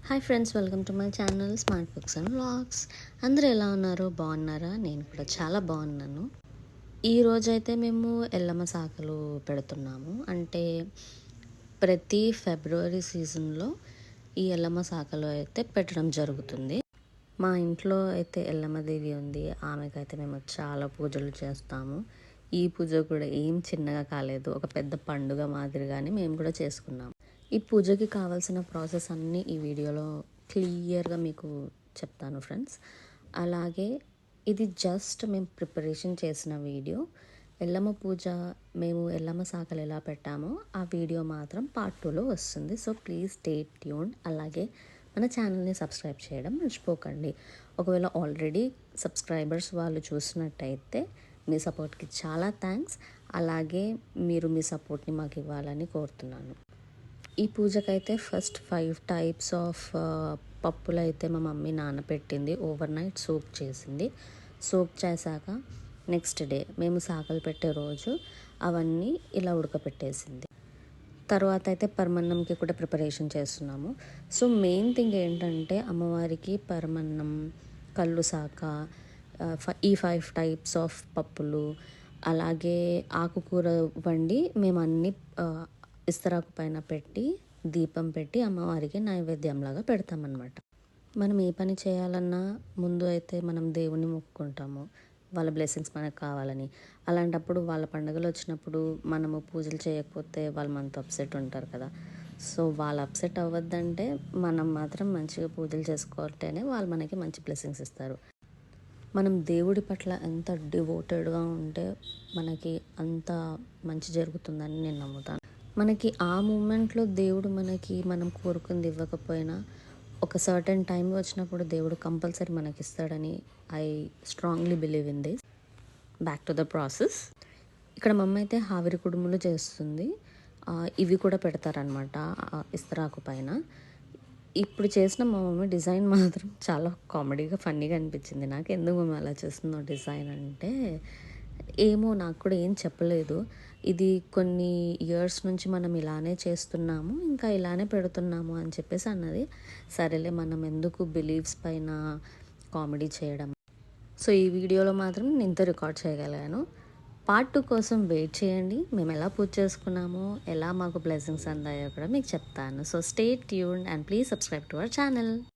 Hi friends, welcome to my channel smart books and vlogs. అందరూ ఎలా ఉన్నారు? బాగున్నారా? నేను కూడా చాలా బాగున్నాను. ఈరోజైతే మేము ఎల్లమ్మ శాఖలు పెడుతున్నాము. అంటే ప్రతి ఫిబ్రవరి సీజన్లో ఈ ఎల్లమ్మ శాఖలు అయితే పెట్టడం జరుగుతుంది. మా ఇంట్లో అయితే ఎల్లమ్మదేవి ఉంది. ఆమెకైతే మేము చాలా పూజలు చేస్తాము. ఈ పూజ కూడా ఏం చిన్నగా కాలేదు, ఒక పెద్ద పండుగ మాదిరిగానే మేము కూడా చేసుకున్నాము. ఈ పూజకి కావాల్సిన ప్రాసెస్ అన్నీ ఈ వీడియోలో క్లియర్గా మీకు చెప్తాను ఫ్రెండ్స్. అలాగే ఇది జస్ట్ మేము ప్రిపరేషన్ చేసిన వీడియో. ఎల్లమ్మ పూజ మేము ఎల్లమ్మ శాఖలు ఎలా పెట్టామో ఆ వీడియో మాత్రం పార్ట్ 2లో వస్తుంది. So please stay tuned. అలాగే మన ఛానల్ని సబ్స్క్రైబ్ చేయడం మర్చిపోకండి. ఒకవేళ ఆల్రెడీ సబ్స్క్రైబర్స్ వాళ్ళు చూసినట్టయితే మీ సపోర్ట్కి చాలా థ్యాంక్స్. అలాగే మీరు మీ సపోర్ట్ని మాకు ఇవ్వాలని కోరుతున్నాను. ఈ పూజకైతే ఫస్ట్ 5 టైప్స్ ఆఫ్ పప్పులు అయితే మా మమ్మీ నానబెట్టింది, ఓవర్ నైట్ సోక్ చేసింది. సోక్ చేశాక నెక్స్ట్ డే మేము శాఖలు పెట్టే రోజు అవన్నీ ఇలా ఉడకపెట్టేసింది. తర్వాత అయితే పరమన్నంకి కూడా ప్రిపరేషన్ చేస్తున్నాము. సో మెయిన్ థింగ్ ఏంటంటే అమ్మవారికి పరమన్నం, కళ్ళు శాఖ, ఈ 5 టైప్స్ ఆఫ్ పప్పులు, అలాగే ఆకుకూర వండి మేము అన్నీ ఇస్తరాకు పైన పెట్టి దీపం పెట్టి అమ్మవారికి నైవేద్యంలాగా పెడతామన్నమాట. మనం ఏ పని చేయాలన్నా ముందు అయితే మనం దేవుని మొక్కుకుంటాము, వాళ్ళ బ్లెస్సింగ్స్ మనకు కావాలని. అలాంటప్పుడు వాళ్ళ పండుగలు వచ్చినప్పుడు మనము పూజలు చేయకపోతే వాళ్ళు మనతో అప్సెట్ ఉంటారు కదా. సో వాళ్ళు అప్సెట్ అవ్వద్దంటే మనం మాత్రం మంచిగా పూజలు చేసుకుంటేనే వాళ్ళు మనకి మంచి బ్లెస్సింగ్స్ ఇస్తారు. మనం దేవుడి పట్ల ఎంత డివోటెడ్గా ఉంటే మనకి అంత మంచి జరుగుతుందని నేను నమ్ముతాను. మనకి ఆ మూమెంట్లో దేవుడు మనకి మనం కోరుకుంది ఇవ్వకపోయినా ఒక సర్టెన్ టైం వచ్చినప్పుడు దేవుడు కంపల్సరీ మనకి ఇస్తాడని I strongly believe in this. Back to the process. ఇక్కడ మమ్మ అయితే ఆవిరి కుడుములు చేస్తుంది. ఇవి కూడా పెడతారనమాట ఇస్తరాకు పైన. ఇప్పుడు చేసిన మా మమ్మీ డిజైన్ మాత్రం చాలా కామెడీగా ఫన్నీగా అనిపించింది నాకు. ఎందుకు మమ్మీ అలా చేస్తుందో డిజైన్ అంటే ఏమో నాకు కూడా ఏం చెప్పలేదు. ఇది కొన్ని ఇయర్స్ నుంచి మనం ఇలానే చేస్తున్నాము, ఇంకా ఇలానే పెడుతున్నాము అని చెప్పేసి అన్నది. సరేలే, మనం ఎందుకు బిలీవ్స్ పైన కామెడీ చేయడం. సో ఈ వీడియోలో మాత్రం నేను ఇంత రికార్డ్ చేయగలిగాను. పార్ట్ 2 కోసం వెయిట్ చేయండి. మేము ఎలా పూజ చేసుకున్నామో, ఎలా మాకు బ్లెస్సింగ్స్ అందాయో కూడా మీకు చెప్తాను. So stay tuned and please subscribe to our channel.